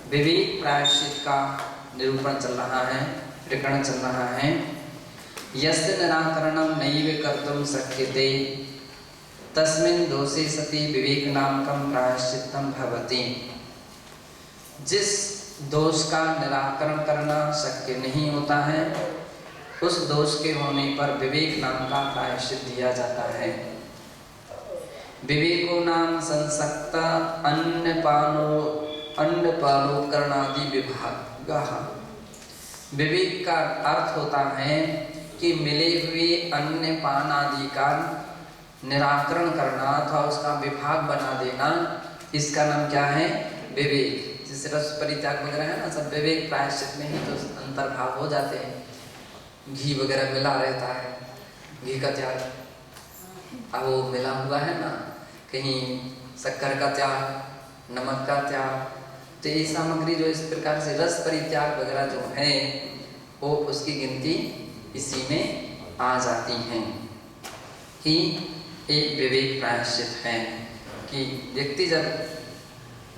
विवेक प्रायश्चित का निरूपण चल रहा है, प्रकरण चल रहा है। यस्य निराकरणं नैव कर्तुं शक्यते तस्मिन् दोषे सति विवेक नामकं प्रायश्चित्तं भवति। जिस दोष का निराकरण करना शक्य नहीं होता है, उस दोष के होने पर विवेक नाम का प्रायश्चित दिया जाता है। विवेको नाम संसक्त अन्नपानो करणादि विभागः। विवेक का अर्थ होता है कि मिले हुए अन्न पान आदि का निराकरण करना अथवा उसका विभाग बना देना, इसका नाम क्या है? विवेक। जैसे रस परित्याग वगैरह है ना, सब विवेक प्रायश्चित में ही तो अंतर्भाव हो जाते हैं। घी वगैरह मिला रहता है, घी का त्याग, अब वो मिला हुआ है ना, कहीं शक्कर का त्याग, नमक का त्याग, तो ये सामग्री जो इस प्रकार से रस परित्याग वगैरह जो है वो उसकी गिनती इसी में आ जाती हैं कि एक विवेक प्रायश्चित है। कि व्यक्ति जब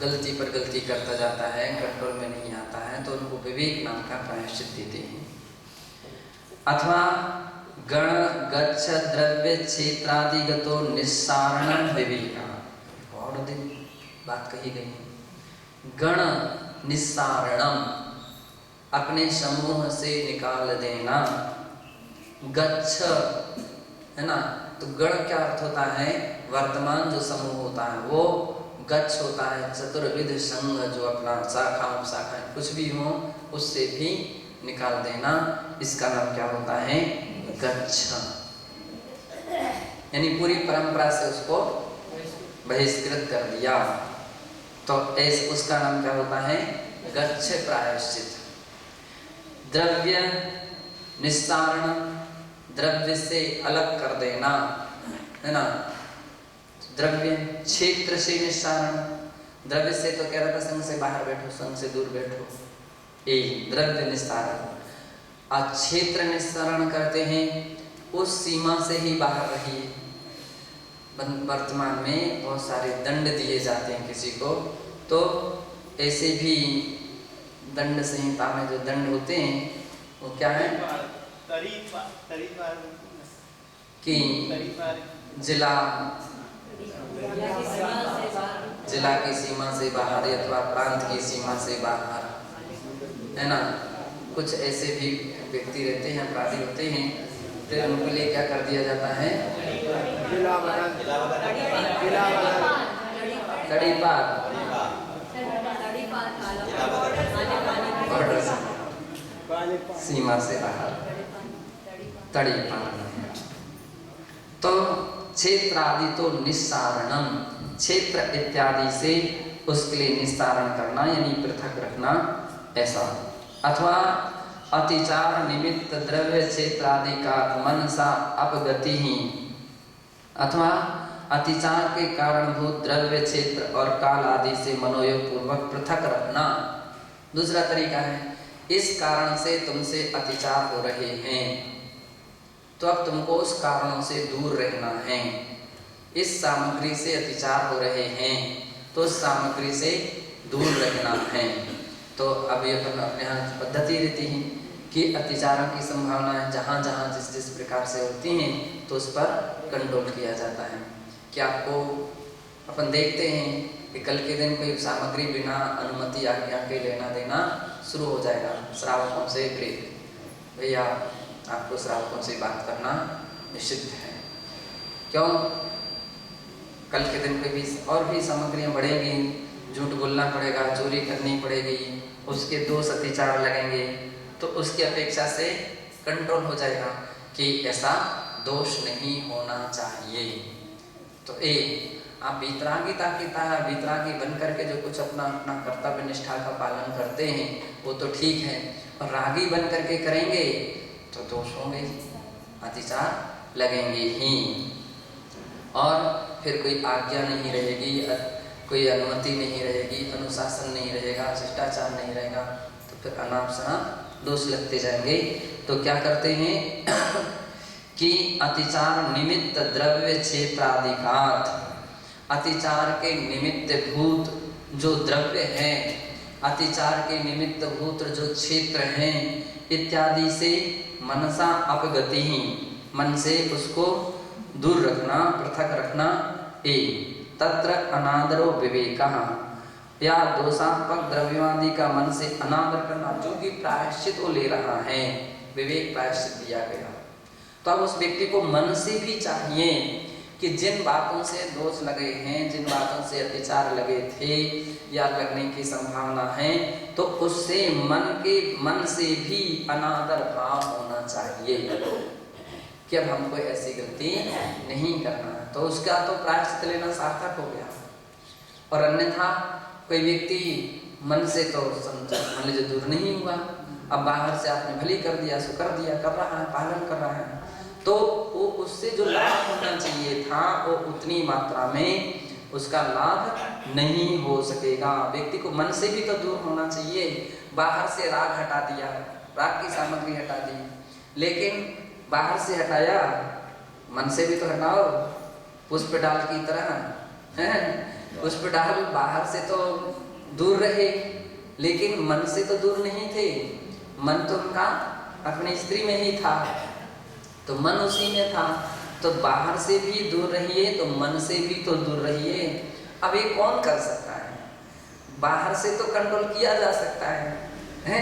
गलती पर गलती करता जाता है, कंट्रोल में नहीं आता है, तो उनको विवेक नाम का प्रायश्चित देते हैं। अथवा गण गच्छ द्रव्य क्षेत्रादिगतो निस्सारणं विवेका, और बात कही गई है। गण निस्सारणम, अपने समूह से निकाल देना। गच्छ है ना, तो गण क्या अर्थ होता है? वर्तमान जो समूह होता है वो गच्छ होता है। चतुर्विध संघ, जो अपना शाखा उपशाखाएं कुछ भी हो उससे भी निकाल देना, इसका नाम क्या होता है? गच्छ। यानी पूरी परंपरा से उसको बहिष्कृत कर दिया, तो ऐसे उसका नाम क्या होता है? गच्छ प्रायश्चित। द्रव्य निस्सारण, द्रव्य से अलग कर देना, है ना। द्रव्य क्षेत्र से निस्सारण, द्रव्य से तो कह रहा था संघ से बाहर बैठो, संघ से दूर बैठो, एक द्रव्य निस्सारण। आज क्षेत्र निस्सारण करते हैं, उस सीमा से ही बाहर रहिए। वर्तमान में बहुत सारे दंड दिए जाते हैं किसी को, तो ऐसे भी दंड संहिता में जो दंड होते हैं वो क्या है कि जिला की सीमा से बाहर अथवा प्रांत की सीमा से बाहर, है ना। कुछ ऐसे भी व्यक्ति रहते हैं, अपराधी होते हैं, फिर उनके लिए क्या कर दिया जाता है? सीमा से बाहर तड़ीपार। तो क्षेत्र आदि तो निस्सारणम, क्षेत्र इत्यादि से उसके लिए निस्सारण करना यानी पृथक रखना, ऐसा। अथवा अतिचार निमित्त द्रव्य क्षेत्र आदि का मनसा अपगति ही, अथवा अतिचार के कारणभूत द्रव्य क्षेत्र और काल आदि से मनोयोग पूर्वक पृथक रखना। दूसरा तरीका है, इस कारण से तुमसे अतिचार हो रहे हैं तो अब तुमको उस कारणों से दूर रहना है। इस सामग्री से अतिचार हो रहे हैं तो उस सामग्री से दूर रहना है। तो अब ये अपने यहाँ पद्धति रहती है कि अतिचारों की संभावना जहाँ जहाँ जिस जिस प्रकार से होती हैं तो उस पर कंट्रोल किया जाता है। कि आपको अपन देखते हैं कि कल के दिन कोई सामग्री बिना अनुमति आज्ञा के लेना देना शुरू हो जाएगा। श्रावकों से ब्रेक, भैया आपको श्रावकों से बात करना निषिद्ध है। क्यों? कल के दिन कोई भी और भी सामग्रियाँ बढ़ेंगी, झूठ बोलना पड़ेगा, चोरी करनी पड़ेगी, उसके दोष अतिचार लगेंगे, तो उसकी अपेक्षा से कंट्रोल हो जाएगा कि ऐसा दोष नहीं होना चाहिए। तो आप वितरागी बन करके जो कुछ अपना अपना कर्तव्य निष्ठा का पालन करते हैं वो तो ठीक है, और रागी बन करके करेंगे तो दोष होंगे, अतिचार लगेंगे ही। और फिर कोई आज्ञा नहीं रहेगी, कोई अनुमति नहीं रहेगी, अनुशासन नहीं रहेगा, शिष्टाचार नहीं रहेगा, तो फिर अनाप शनाप दोष लगते जाएंगे। तो क्या करते हैं कि अतिचार निमित्त द्रव्य क्षेत्रादिकात, अतिचार के निमित्त भूत जो द्रव्य है अतिचार के निमित्त भूत जो क्षेत्र हैं इत्यादि से मनसा अपगति ही, मन से उसको दूर रखना, पृथक रखना। तत्र अनादरो विवेकः, या दोषात्मक द्रव्यवादी का मन से अनादर करना, जो कि प्रायश्चित वो ले रहा है, विवेक प्रायश्चित दिया गया। तो अब उस व्यक्ति को मन से भी चाहिए कि जिन बातों से दोष लगे हैं, जिन बातों से अत्याचार लगे थे या लगने की संभावना है, तो उससे मन से भी अनादर भाव होना चाहिए कि अब हमको ऐसी गलती नहीं करना। तो उसका तो प्रायश्चित लेना सार्थक हो गया। और अन्यथा कोई व्यक्ति मन से तो मान लीजिए दूर नहीं हुआ, अब बाहर से आपने भली कर दिया, सो कर दिया, कर रहा है, पालन कर रहा है, तो वो उससे जो लाभ होना चाहिए था वो उतनी मात्रा में उसका लाभ नहीं हो सकेगा। व्यक्ति को मन से भी तो दूर होना चाहिए। बाहर से राग हटा दिया, राग की सामग्री हटा दी, लेकिन बाहर से हटाया, मन से भी तो हटाओ। पुष्प डाल की तरह है, पुष्प डाल बाहर से तो दूर रहे, लेकिन मन से तो दूर नहीं थे। मन तो उनका अपनी स्त्री में ही था, तो मन उसी में था। तो बाहर से भी दूर रहिए तो मन से भी तो दूर रहिए। अब ये कौन कर सकता है? बाहर से तो कंट्रोल किया जा सकता है?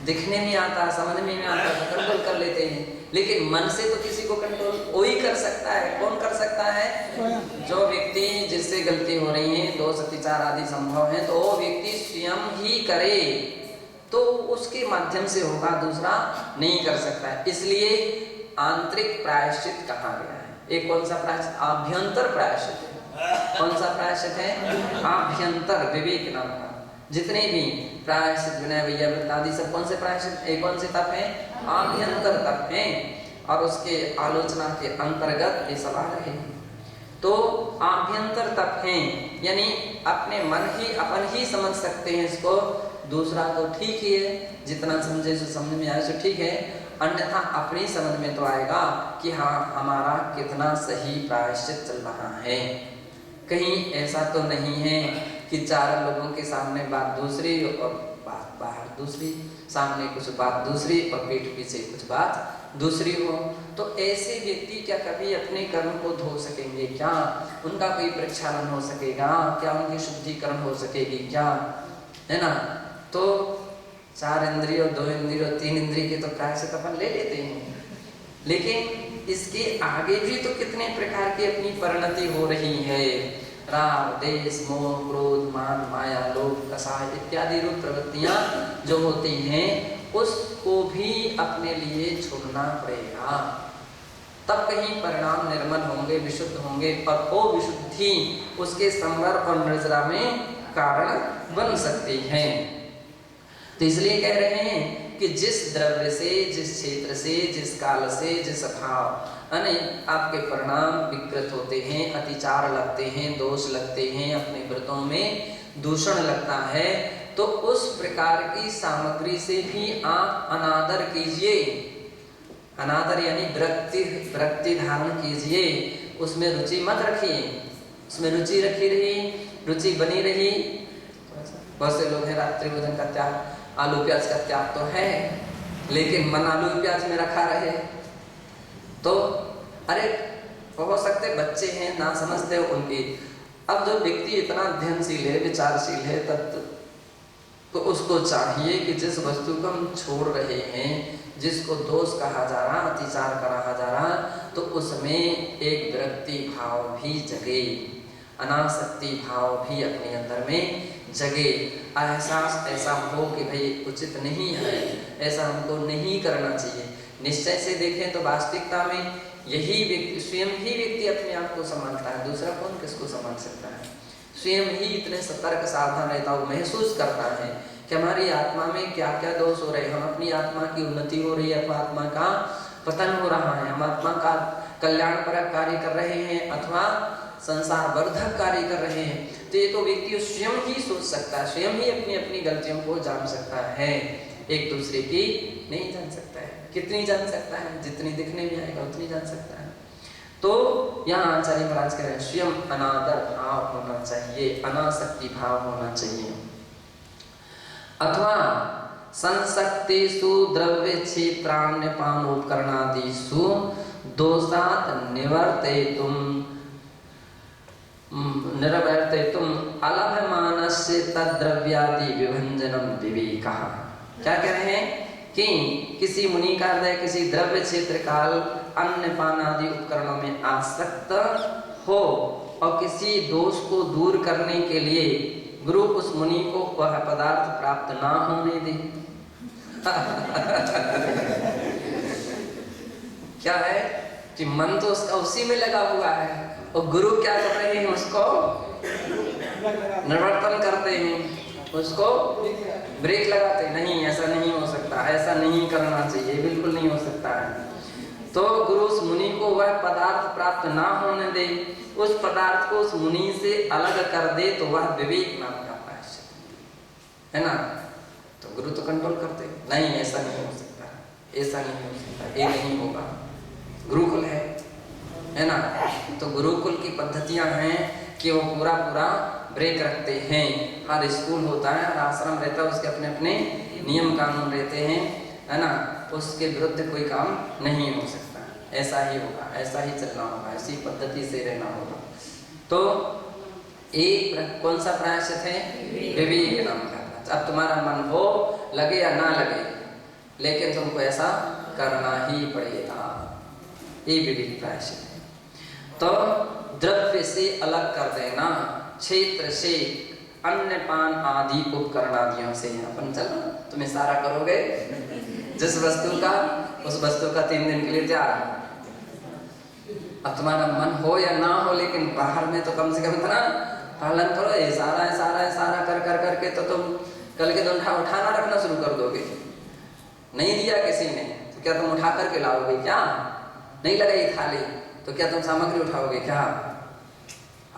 दिखने में आता, समझ में नहीं आता तो कंट्रोल कर लेते हैं, लेकिन मन से तो किसी को कंट्रोल वही कर सकता है। कौन कर सकता है? जो व्यक्ति जिससे गलती हो रही है, दोष अतिचार आदि संभव है, तो वो व्यक्ति स्वयं ही करे तो उसके माध्यम से होगा, दूसरा नहीं कर सकता है। इसलिए आंतरिक प्रायश्चित कहा गया है। एक कौन सा प्रायश्चित? आभ्यंतर प्रायश्चित है। कौन सा प्रायश्चित है? आभ्यंतर, विवेक नाम का। जितने भी प्रायश्चित, विनय, वैयावृत्त आदि सब कौन से प्रायश्चित, एक कौन से तप है? आभ्यंतर तप है। और उसके आलोचना के अंतर्गत ये सब आ रहे हैं। तो आभ्यंतर तप है, यानी अपने मन ही अपन ही समझ सकते हैं इसको। दूसरा तो ठीक ही है, जितना समझे सो समझ में आए सो ठीक है, अन्यथा अपनी समझ में तो आएगा कि हाँ हमारा कितना सही प्रायश्चित चल रहा है। कहीं ऐसा तो नहीं है कि चार लोगों के सामने बात दूसरी और बात बाहर दूसरी, सामने कुछ बात दूसरी और पीठ पीछे कुछ बात दूसरी हो। तो ऐसे व्यक्ति क्या कभी अपने कर्म को धो सकेंगे क्या? उनका कोई प्रक्षालन हो सकेगा क्या? उनकी शुद्धिकरण हो सकेगी क्या? है ना? तो 4 इंद्रियों, 2 इंद्रियों, 3 इंद्रिय के तो प्रायश्चित अपन ले लेते हैं, लेकिन इसके आगे भी तो कितने प्रकार की अपनी परिणति हो रही है। राग, देश, मोह, क्रोध, मान, माया, लोभ, कसाय इत्यादि रूप प्रवृत्तियां जो होती हैं, उसको भी अपने लिए छोड़ना पड़ेगा। तब कहीं परिणाम निर्मल होंगे, विशुद्ध होंगे, और वो विशुद्धि उसके संवर और निर्जरा में कारण बन सकती है। तो इसलिए कह रहे हैं कि जिस द्रव्य से, जिस क्षेत्र से, जिस काल से, जिस भाव आपके परिणाम विकृत होते हैं, अतिचार लगते हैं, दोष लगते हैं, अपने व्रतों में दूषण लगता है, तो उस प्रकार की सामग्री से भी आप अनादर कीजिए। अनादर यानी वृत्ति धारण कीजिए, उसमें रुचि मत रखिए। उसमें रुचि रखी रही, रुचि बनी रही। बहुत से लोग हैं रात्रि भोजन का त्याग, आलू प्याज का त्याग तो है, लेकिन मन आलू प्याज में रखा रहे। तो अरे हो सकते बच्चे हैं ना समझते हो उनकी। अब जो व्यक्ति इतना अध्ययनशील है, विचारशील है, तब तो उसको चाहिए कि जिस वस्तु को हम छोड़ रहे हैं, जिसको दोष कहा जा रहा, अतिचार कहा जा रहा, तो उसमें एक विरक्ति भाव भी जगे, अनासक्ति भाव भी अपने अंदर में जगे, एहसास ऐसा हो कि भाई उचित नहीं है, ऐसा हमको नहीं करना चाहिए। निश्चय से देखें तो वास्तविकता में यही व्यक्ति, स्वयं ही व्यक्ति अपने आप को संभालता है, दूसरा कौन किसको संभाल सकता है? स्वयं ही इतने सतर्क सावधान रहता हो, महसूस करता है कि हमारी आत्मा में क्या क्या दोष हो रहे हैं, हम अपनी आत्मा की उन्नति हो रही है अथवा आत्मा का पतन हो रहा है, हम आत्मा का कल्याणपरक कार्य कर रहे हैं अथवा संसार वर्धक कार्य कर रहे हैं। तो ये तो व्यक्ति स्वयं ही सोच सकता है, स्वयं ही अपनी अपनी गलतियों को जान सकता है, एक दूसरे की नहीं जान सकता है। कितनी जान सकता है? जितनी दिखने में आएगा उतनी जान सकता है। तो यहाँ आचार्य महाराज कह रहे हैं स्वयं अनादर भाव होना चाहिए, अनासक्ति भाव होना चाहिए। अथवा संशक्तिषु द्रव्य क्षेत्राण्यपानोपकरणादिषु दोषात् निवर्तयितुम् अलभमानस्य तद्द्रव्यादि विभंजनम विवेकः। क्या कह रहे हैं कि किसी मुनि का हृदय किसी द्रव्य क्षेत्र काल अन्य पान आदि उपकरणों में आसक्त हो और किसी दोष को दूर करने के लिए गुरु उस मुनि को वह पदार्थ प्राप्त ना होने दे। क्या है कि मन तो उसका उसी में लगा हुआ है और गुरु क्या कर रहे हैं, उसको निवर्तन करते हैं, उसको ब्रेक लगाते। नहीं, ऐसा नहीं हो सकता, ऐसा नहीं करना चाहिए, बिल्कुल नहीं हो सकता है। तो गुरु उस मुनि को वह पदार्थ प्राप्त ना होने दे, उस पदार्थ को उस मुनि से अलग कर दे, तो वह विवेक नाम का प्रायश्चित है ना। तो गुरु तो कंट्रोल करते, नहीं ऐसा नहीं हो सकता, ऐसा नहीं हो सकता, ये नहीं होगा। गुरुकुल है ना। तो गुरुकुल की पद्धतियां हैं कि वो पूरा ब्रेक रखते हैं। हर स्कूल होता है, हर आश्रम रहता है, उसके अपने अपने नियम कानून रहते हैं, है ना। उसके विरुद्ध कोई काम नहीं हो सकता, ऐसा ही होगा, ऐसा ही चलना होगा, इसी पद्धति से रहना होगा। तो एक कौन सा प्रायश्चित है? विवेक नाम का। अब तुम्हारा मन हो लगे या ना लगे, लेकिन तुमको ऐसा करना ही पड़ेगा, ये विवेक प्रायश्चित है। तो द्रव्य से अलग कर देना, क्षेत्र से, अन्य पान आदि उपकरण आदियों से। अपन चलो तुम इशारा करोगे जिस वस्तु का, उस वस्तु का 3 दिन के लिए त्याग। अब तुम्हारा मन हो या ना हो, लेकिन बाहर में तो कम से कम इतना पालन करो। इशारा कर करके तो तुम कल के दिन उठाना रखना शुरू कर दोगे। नहीं दिया किसी ने तो क्या तुम उठा करके लाओगे? क्या नहीं लगाई थाली तो क्या तुम सामग्री उठाओगे? क्या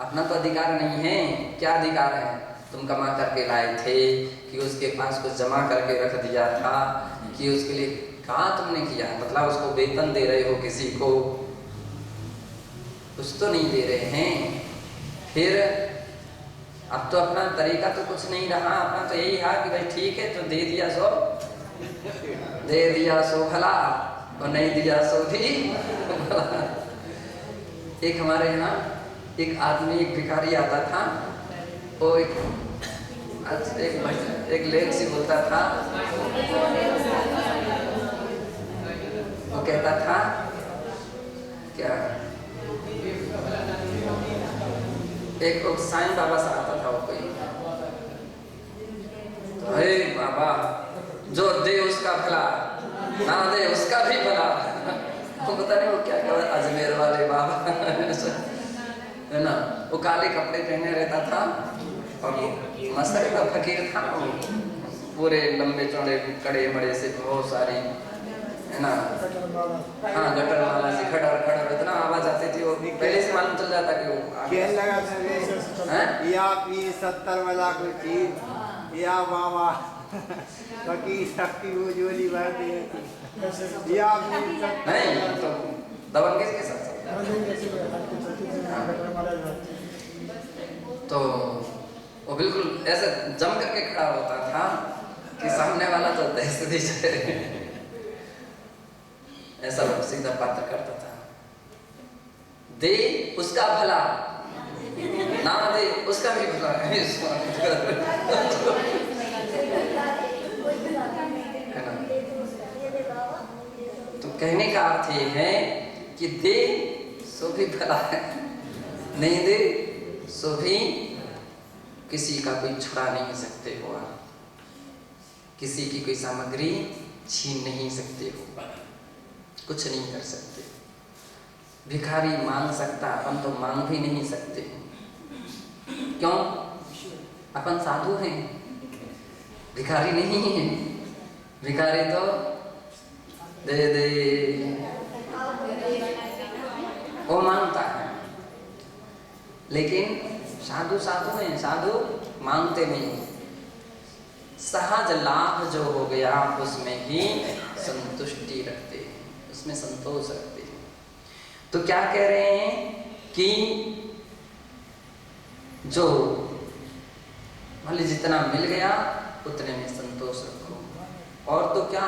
अपना तो अधिकार नहीं है। क्या अधिकार है? तुम कमा करके लाए थे कि उसके पास कुछ जमा करके रख दिया था, कि उसके लिए कहाँ तुमने किया, मतलब उसको वेतन दे रहे हो किसी को, कुछ तो नहीं दे रहे हैं। फिर अब तो अपना तरीका तो कुछ नहीं रहा, अपना तो यही है कि भाई ठीक है तो दे दिया सो भला और नहीं दिया सो भी भला। एक हमारे यहाँ एक आदमी, एक भिखारी आता था, वो एक लेख से बोलता था, वो कहता था क्या, एक साईं बाबा से आता था वो कोई, तो हे बाबा जो दे उसका भला, ना दे उसका भी भला। वो पता नहीं वो क्या कहता, अजमेर वाले बाबा है ना। वो काले कपड़े पहने रहता था और मसरे का फकीर था, पूरे लंबे चौड़े कड़े मड़े से बहुत सारी, है ना। हाँ, गटर वाला से खटर इतना आवाज आती थी, वो पहले से मालूम चल जाता कि वो लगा या 70 वाला कोई चीज या बाबा फकीर शक्ति वो जोली भर दी या नहीं तो दबंग के साथ। तो वो बिल्कुल ऐसे जम करके खड़ा होता था कि सामने वाला तो दहशत ही जाए, ऐसा सीधा बात करता था। दे उसका भला, ना दे उसका भी भला। तो कहने का अर्थ ये है कि दे सो भी भला है, नहीं दे सो भी किसी का कोई छुड़ा नहीं सकते हो आप, किसी की कोई सामग्री छीन नहीं सकते हो, कुछ नहीं कर सकते। भिखारी मांग सकता, अपन तो मांग भी नहीं सकते। क्यों? अपन साधु हैं, भिखारी नहीं है। भिखारी तो दे दे वो मांगता है, लेकिन साधु हैं, साधु मांगते नहीं। सहज लाभ जो हो गया उसमें ही संतुष्टि रखते हैं, उसमें संतोष रखते हैं। तो क्या कह रहे हैं कि जो मान लीजिए जितना मिल गया उतने में संतोष और तो क्या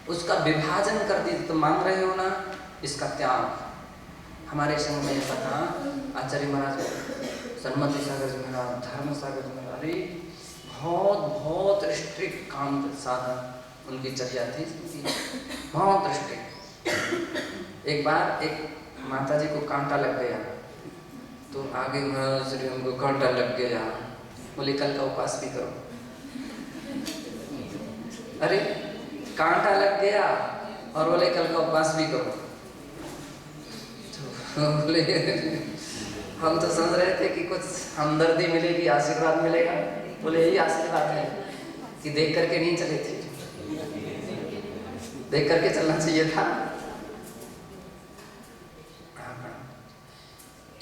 उसका विभाजन कर दी। तो मांग रहे हो ना इसका त्याग। हमारे संग में ऐसा था आचार्य महाराज, सन्मति सागर जी महाराज, धर्म सागर जी महाराज, अरे बहुत बहुत स्ट्रिक्ट काम साधन उनकी चर्या थी, बहुत स्ट्रिक्ट। एक बार एक माता जी को कांटा लग गया, तो आगे महाराज श्री हमको कांटा लग गया, बोले कल का उपवास भी करो। अरे कांटा लग गया और बोले कल का उपवास भी करो। तो बोले हम तो समझ रहे थे कि कुछ हमदर्दी मिलेगी, आशीर्वाद मिलेगा। बोले यही आशीर्वाद है कि देख करके नहीं चले थे, देख करके चलना चाहिए था।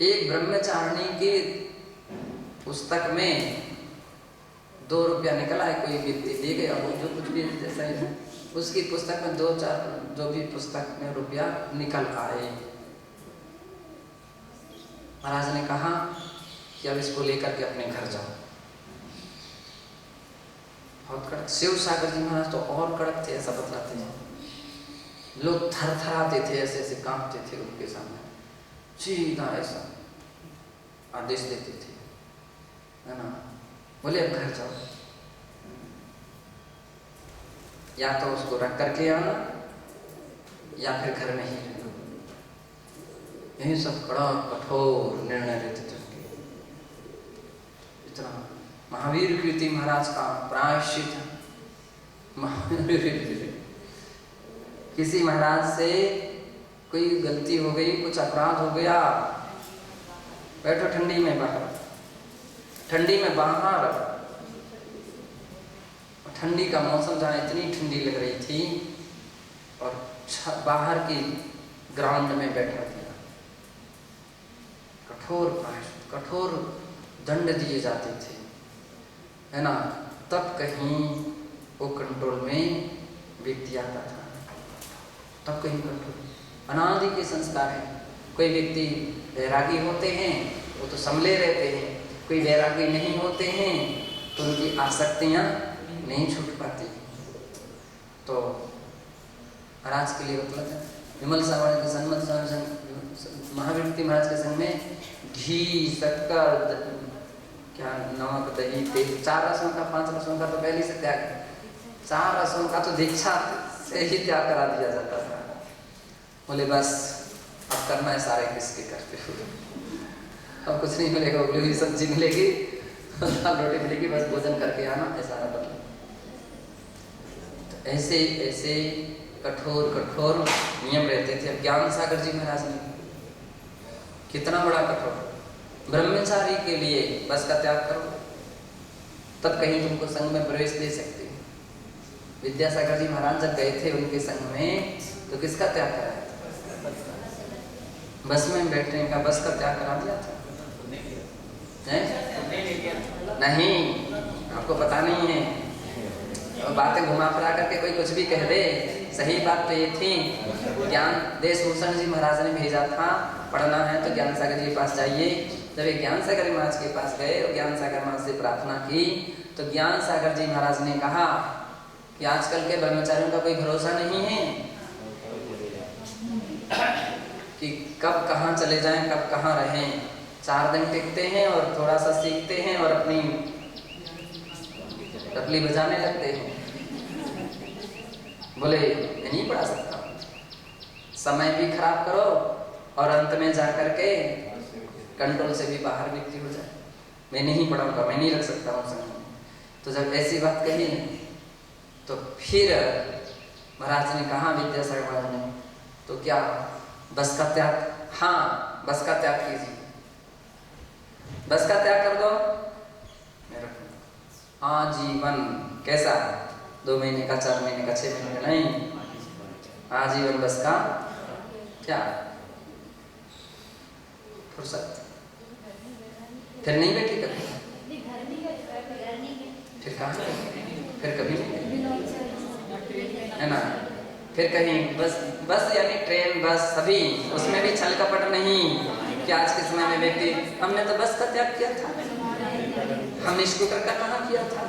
एक ब्रह्मचारिणी के पुस्तक में 2 रुपया निकला है, कोई व्यक्ति दे गया वो जो कुछ भी जैसा ही है, उसकी पुस्तक में 2-4 जो भी पुस्तक में रुपया निकल आए। महाराज ने कहा कि अब इसको लेकर के अपने घर जाओ। बहुत कड़क। शिव सागर जी महाराज तो और कड़क थे, ऐसा बतलाते हैं। लोग थरथराते थे, ऐसे ऐसे कांपते थे उनके सामने, सीधा ऐसा आदेश देते थे, है ना। बोले अब घर जाओ, या तो उसको रख करके आना या फिर घर में ही रहना। यही सब कड़क कठोर निर्णय लेते थे। इतना महावीर कीर्ति महाराज का प्रायश्चित, किसी महाराज से कोई गलती हो गई, कुछ अपराध हो गया, बैठो ठंडी में बाहर, ठंडी में बाहर। ठंडी का मौसम जहाँ इतनी ठंडी लग रही थी और बाहर की ग्राउंड में बैठा दिया। कठोर प्रायश्चित, कठोर दंड दिए जाते थे, है ना। तब कहीं वो कंट्रोल में व्यक्ति आता था, तब कहीं कंट्रोल। अनादि के संस्कार है। कोई व्यक्ति वैरागी होते हैं वो तो संभले रहते हैं, कोई वैरागी नहीं होते हैं तो उनकी आसक्तियाँ नहीं छूट पाती। तो महाराज के लिए मतलब है विमल सावण के सन्मत महावीर कीर्ति महाराज के संग में घी, शक्कर, क्या नमक, दही, तेल, 4 रसों का, 5 रसों का तो पहले से त्याग, 4 रसों का तो दीक्षा से ही त्याग करा दिया जाता था। बोले बस अब करना है, सारे किसके करते हो, अब कुछ नहीं मिलेगा, उबली हुई सब्जी मिलेगी, दाल रोटी मिलेगी, बस भोजन करके आना, ऐसा मतलब। तो ऐसे ऐसे कठोर कठोर नियम रहते थे। अब ज्ञान सागर जी महाराज ने कितना बड़ा कठोर, ब्रह्मचारी के लिए बस का त्याग करो तब कहीं तुमको संघ में प्रवेश दे सकते हो। विद्यासागर जी महाराज जब गए थे उनके संघ में तो किसका त्याग कराया था? बस में बैठने का, बस का त्याग करा दिया था। नहीं, आपको पता नहीं है, बातें घुमा फिरा करके कोई कुछ भी कह दे। सही बात तो ये थी, ज्ञान देशभूषण जी महाराज ने भेजा था, पढ़ना है तो ज्ञान सागर जी के पास जाइए। जब ये ज्ञान सागर महाराज के पास गए और ज्ञान सागर महाराज से प्रार्थना की तो ज्ञान सागर जी महाराज ने कहा कि आजकल के ब्रह्मचारियों का कोई भरोसा नहीं है कि कब कहाँ चले जाएं, कब कहाँ रहें। 4 दिन टिकते हैं और थोड़ा सा सीखते हैं और अपनी टपली बजाने लगते हैं। बोले मैं नहीं पढ़ा सकता, समय भी खराब करो और अंत में जा करके कंट्रोल से भी बाहर व्यक्ति हो जाए। मैं नहीं पढ़ाऊंगा, मैं नहीं रख सकता हूँ समय। तो जब ऐसी बात कही तो फिर महाराज ने कहा, विद्यासागर महाराज ने, तो क्या बस का त्याग? हाँ, बस का त्याग कीजिए, बस का त्याग कर दो, मैं रखूंगा आजीवन। कैसा? 2 महीने का, 4 महीने का, 6 महीने का नहीं, आजीवन बस का त्याग। फुर्सत फिर नहीं बैठी कभी, फिर कहाँ, फिर कभी नहीं, है ना। फिर कहीं बस, बस यानी ट्रेन, बस, सभी उसमें भी छल कपट नहीं कि आज के समय में व्यक्ति, हमने तो बस का त्याग किया था, हमने स्कूटर का कहाँ किया था,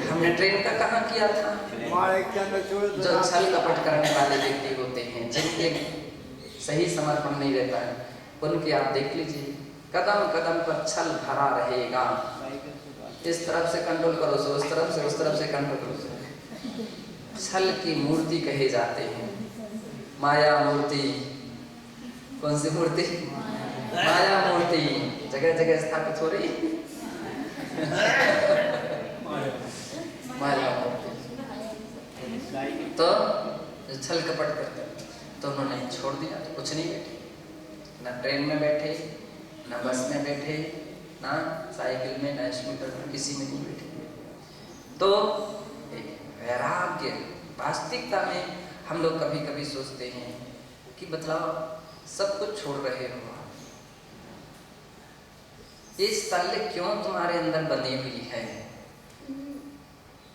हमने ट्रेन का कहाँ किया था? हमारे चंद्र छोड़ दो जो ना। छल कपट करने वाले व्यक्ति होते हैं, जिनके सही समर्पण नहीं रहता है, उनके आप देख लीजिए, कदम कदम पर छल भरा रहेगा। इस तरफ से कंट्रोल करो सो उस तरफ से कंट्रोल करो सो। छल की मूर्ति कहे जाते हैं, माया मूर्ति। कौन सी मूर्ति? माया मूर्ति जगह जगह स्थापित हो रही है। माया मूर्ति तो छल कपट करते, तो उन्होंने छोड़ दिया, तो कुछ नहीं बैठे, ना ट्रेन में बैठे, ना बस में बैठे, ना साइकिल में, ना स्कूटर में, किसी में नहीं बैठे। तो वैराग्य वास्तविकता में हम लोग कभी कभी सोचते हैं कि बताओ सब कुछ छोड़ रहे हो, ये स्तल्य क्यों तुम्हारे अंदर बंधी हुई है?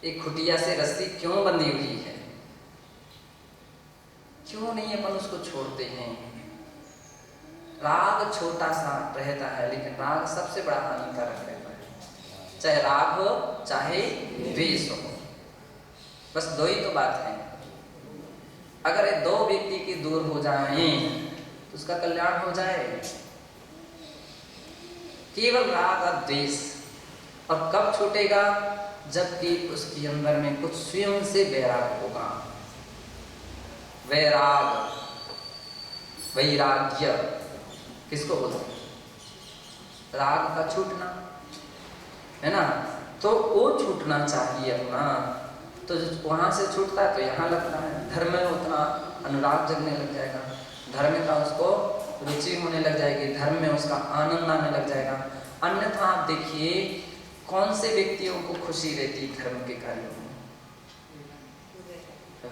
एक खुटिया से रस्सी क्यों बंधी हुई है? क्यों नहीं अपन उसको छोड़ते हैं? राग छोटा सा रहता है, लेकिन राग सबसे बड़ा हानिकारक रहता है। चाहे राग हो चाहे द्वेष हो, बस दो ही तो बात है। अगर ये दो व्यक्ति की दूर हो जाए तो उसका कल्याण हो जाए। केवल राग और द्वेष, और कब छूटेगा? जबकि उसके अंदर में कुछ स्वयं से वैराग होगा। वैराग, वैराग्य किसको बोलते हैं? राग का छूटना है ना, तो वो छूटना चाहिए अपना। तो वहां से छूटता है तो यहाँ लगता है, धर्म में उतना अनुराग जगने लग जाएगा, धर्म का उसको रुचि होने लग जाएगी, धर्म में उसका आनंद आने लग जाएगा। अन्यथा आप देखिए कौन से व्यक्तियों को खुशी रहती धर्म के कार्यों में?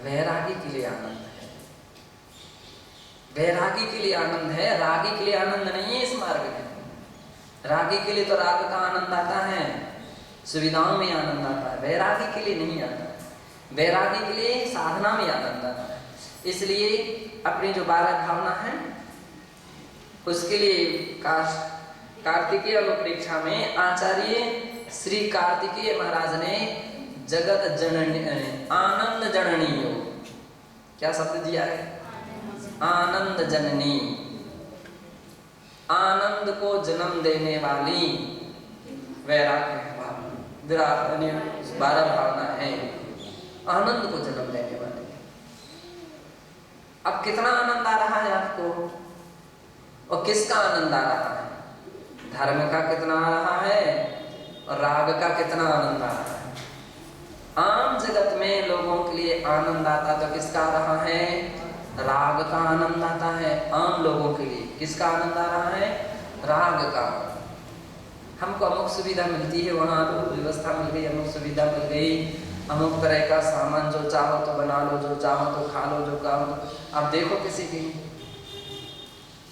वैरागी के लिए आनंद है, वैरागी के लिए आनंद है, रागी के लिए आनंद नहीं है। इस मार्ग में रागी के लिए तो राग का आनंद आता है, सुविधाओं में आनंद आता है, वैरागी के लिए नहीं आता है। वैरागी के लिए साधना में आनंद आता है। इसलिए अपनी जो 12 भावना है उसके लिए कार्तिकीय अनुप्रेक्षा में आचार्य श्री कार्तिकेय महाराज ने जगत जननी, आनंद जननी योग, क्या शब्द दिया है? आनंद जननी, आनंद को जन्म देने वाली वैराग्य भावना, 12 भावना है, आनंद को जन्म देने वाली। अब कितना आनंद आ रहा है आपको, और किसका आनंद आ रहा है? धर्म का कितना आ रहा है और राग का कितना आनंद आ रहा है? आम जगत में लोगों के लिए आनंद आता तो किसका आ रहा है? राग का आनंद आता है। आम लोगों के लिए किसका आनंद आ रहा है? राग का। हमको अमुक सुविधा मिलती है, वहाँ व्यवस्था मिल गई, अमुक सुविधा मिल गई, अमुक तरह का सामान जो चाहो तो बना लो, जो चाहो तो खा लो, जो चाहो तो। अब देखो किसी की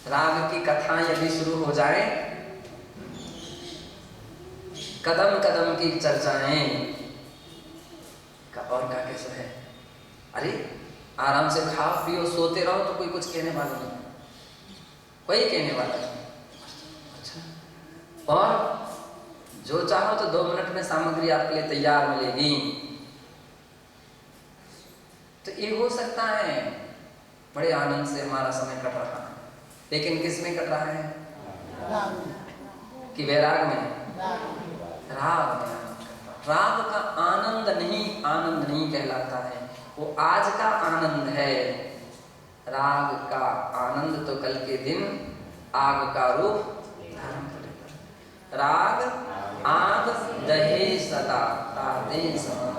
राग की कथाएं यदि शुरू हो जाए, कदम कदम की चर्चाएं, और क्या कैसा है? अरे आराम से खाओ पियो सोते रहो तो कोई कुछ कहने वाला नहीं, कोई कहने वाला नहीं। अच्छा, और जो चाहो तो 2 मिनट में सामग्री आपके लिए तैयार मिलेगी। तो ये हो सकता है बड़े आनंद से हमारा समय कट रहा है, लेकिन किस में कट रहा है? कि वैराग में? राग में। राग का आनंद नहीं कहलाता है, वो आज का आनंद है। राग का आनंद तो कल के दिन आग का रूप धारण करेगा। राग आग दहे सदा ताते समान,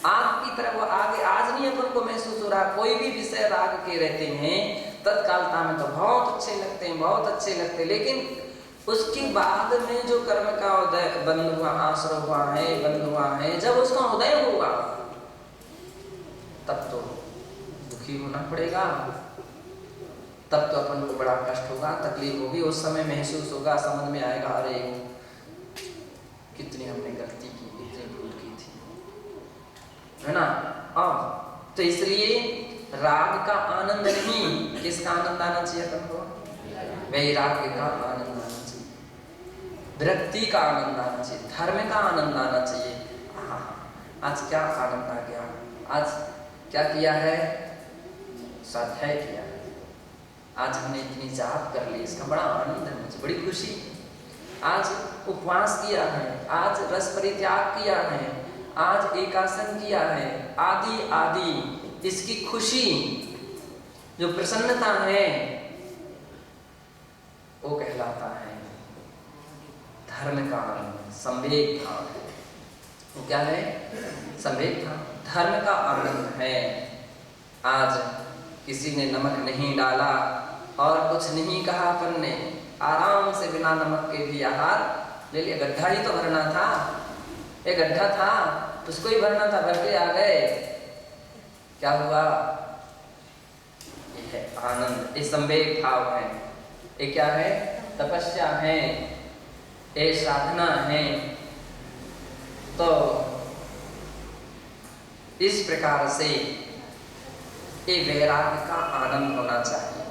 आग की तरह वो आगे आज नहीं अपन को महसूस हो रहा। कोई भी विषय राग के रहते हैं तत्कालता में तो बहुत अच्छे लगते हैं, बहुत अच्छे लगते हैं, लेकिन उसके बाद में जो कर्म का उदय बंद हुआ, आश्रय हुआ है, बंद हुआ है, जब उसका उदय होगा तब तो दुखी होना पड़ेगा, तब तो अपन को बड़ा कष्ट होगा, तकलीफ होगी। उस समय महसूस होगा, समझ में आएगा, अरे कितनी हमने गलती की, कितनी भूल की थी, है ना। तो इसलिए राग का आनंद नहीं, किसका आनंद आना चाहिए अपन को? वैराग्य का आनंद आना चाहिए, विरक्ति का आनंद आना चाहिए, धर्म का आनंद आना चाहिए। आज क्या आनंद आ गया, आज क्या किया है, स्वाध्याय किया है, आज हमने इतनी जाप कर ली, इसका बड़ा आनंद है, मुझे बड़ी खुशी। आज उपवास किया है, आज रस परित्याग किया है, आज एकासन किया है, आदि आदि इसकी खुशी, जो प्रसन्नता है, वो कहलाता है धर्म का आनंद, संवेग भाव है। वो क्या है? संवेग भाव, धर्म का आनंद है। आज किसी ने नमक नहीं डाला और कुछ नहीं कहा, अपन ने आराम से बिना नमक के भी आहार ले लिया। गड्ढा ही तो भरना था, एक गड्ढा था उसको ही भरना था, भर के आ गए, क्या हुआ? ये है आनंद, ये संवेग भाव है। ये क्या है? तपस्या है, ये साधना है। तो इस प्रकार से ये वैराग्य का आनंद होना चाहिए।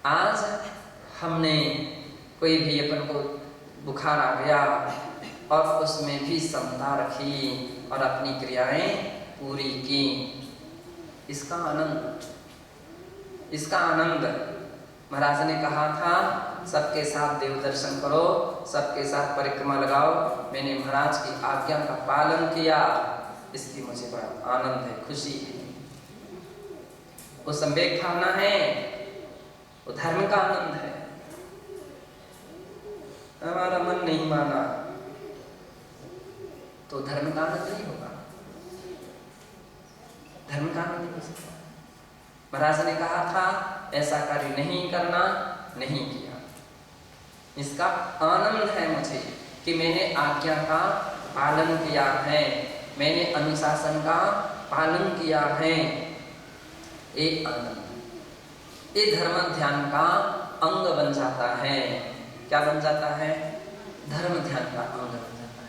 आज हमने कोई भी अपन को बुखार आ गया और उसमें भी समता रखी और अपनी क्रियाएं पूरी की, इसका आनंद महाराज ने कहा था, सबके साथ देव दर्शन करो, सबके साथ परिक्रमा लगाओ। मैंने महाराज की आज्ञा का पालन किया, इसकी मुझे बड़ा आनंद है, खुशी है। वो संवेग भावना है, वो धर्म का आनंद है। हमारा मन नहीं माना तो धर्म का आनंद नहीं होगा, धर्म का आनंद नहीं हो सकता। महाराज ने कहा था ऐसा कार्य नहीं करना, नहीं किया, इसका आनंद है मुझे कि मैंने आज्ञा का पालन किया है, मैंने अनुशासन का पालन किया है। एक आनंद, ये धर्म ध्यान का अंग बन जाता है। क्या बन जाता है? धर्म ध्यान का अंग बन जाता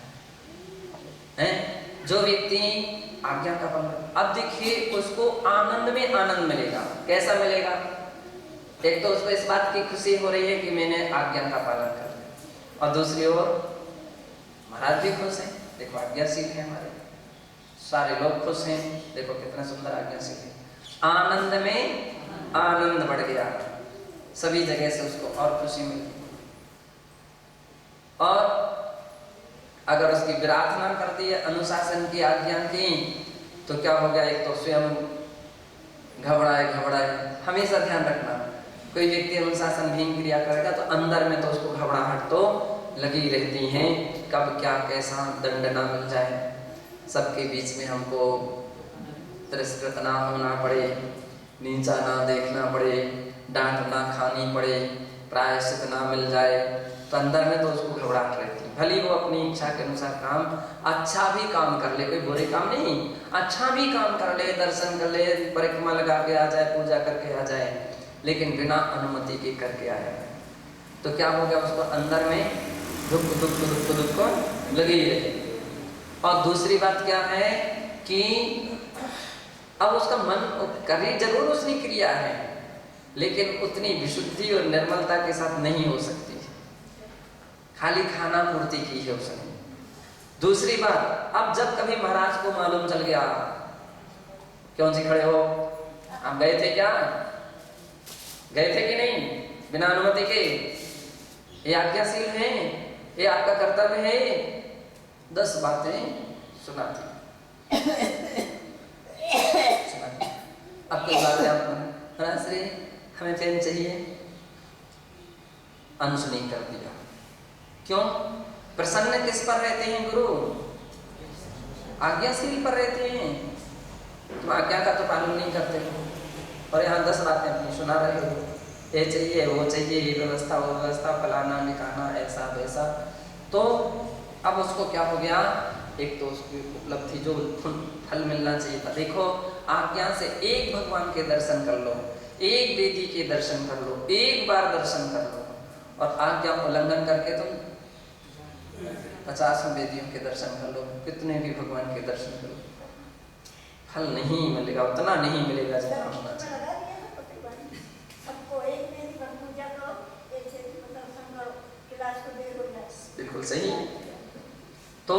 है। जो व्यक्ति आज्ञा का पालन, अब देखिए उसको आनंद में आनंद मिलेगा। कैसा मिलेगा? एक तो उसको इस बात की खुशी हो रही है कि मैंने आज्ञा का पालन कर लिया, और दूसरी ओर महाराज भी खुश हैं, देखो आज्ञाशील है, हमारे सारे लोग खुश हैं, देखो कितना सुंदर आज्ञाशील है। आनंद में आनंद बढ़ गया, सभी जगह से उसको और खुशी मिली। और अगर उसकी विराधना कर दी अनुशासन की आज्ञा की, तो क्या हो गया? एक तो स्वयं घबराए। हमेशा ध्यान रखना, कोई व्यक्ति अनुशासन विहीन क्रिया करेगा तो अंदर में तो उसको घबराहट तो लगी रहती है, कब क्या कैसा दंड ना मिल जाए, सबके बीच में हमको तिरस्कृत ना होना पड़े, नीचा ना देखना पड़े, डांट ना खानी पड़े, प्रायश्चित ना मिल जाए, तो अंदर में तो उसको घबराहट रहती है। भले वो अपनी इच्छा के अनुसार काम, अच्छा भी काम कर ले, कोई बुरे काम नहीं, अच्छा भी काम कर ले, दर्शन कर ले, परिक्रमा लगा के आ जाए, पूजा करके आ जाए, लेकिन बिना अनुमति के करके आया है, तो क्या हो गया? उसको अंदर में दुख लगी रहे। और दूसरी बात क्या है कि अब उसका मन करी जरूर उसने क्रिया है, लेकिन उतनी विशुद्धि और निर्मलता के साथ नहीं हो सकती, खाली खाना पूर्ति की है उसने। दूसरी बात, अब जब कभी महाराज को मालूम चल गया, क्यों जी खड़े हो, आप गए थे क्या? गए थे कि नहीं बिना अनुमति के? ये आज्ञाशील है, ये आपका कर्तव्य है। 10 बातें सुनाती। अब कोई बात है आपको श्री हमें पेन चाहिए, अनसुनी कर दिया। क्यों? प्रसन्न किस पर रहते हैं गुरु? आज्ञाशील पर रहते हैं। तुम आज्ञा का तो पालन नहीं करते हो, और यहाँ 10 बातें अपनी सुना रहे हो, ये चाहिए, वो चाहिए, ये व्यवस्था, वो व्यवस्था, फलाना निकाना, ऐसा वैसा। तो अब उसको क्या हो गया? एक तो उसकी उपलब्धि जो फल मिलना चाहिए था। देखो, आज्ञा से एक भगवान के दर्शन कर लो, एक वेदी के दर्शन कर लो, एक बार दर्शन कर लो, और आज्ञा उल्लंघन करके तुम 50 वेदियों के दर्शन कर लो, कितने भी भगवान के दर्शन करो, फल नहीं मिलेगा, उतना नहीं मिलेगा जितना होना चाहिए। बिल्कुल सही। तो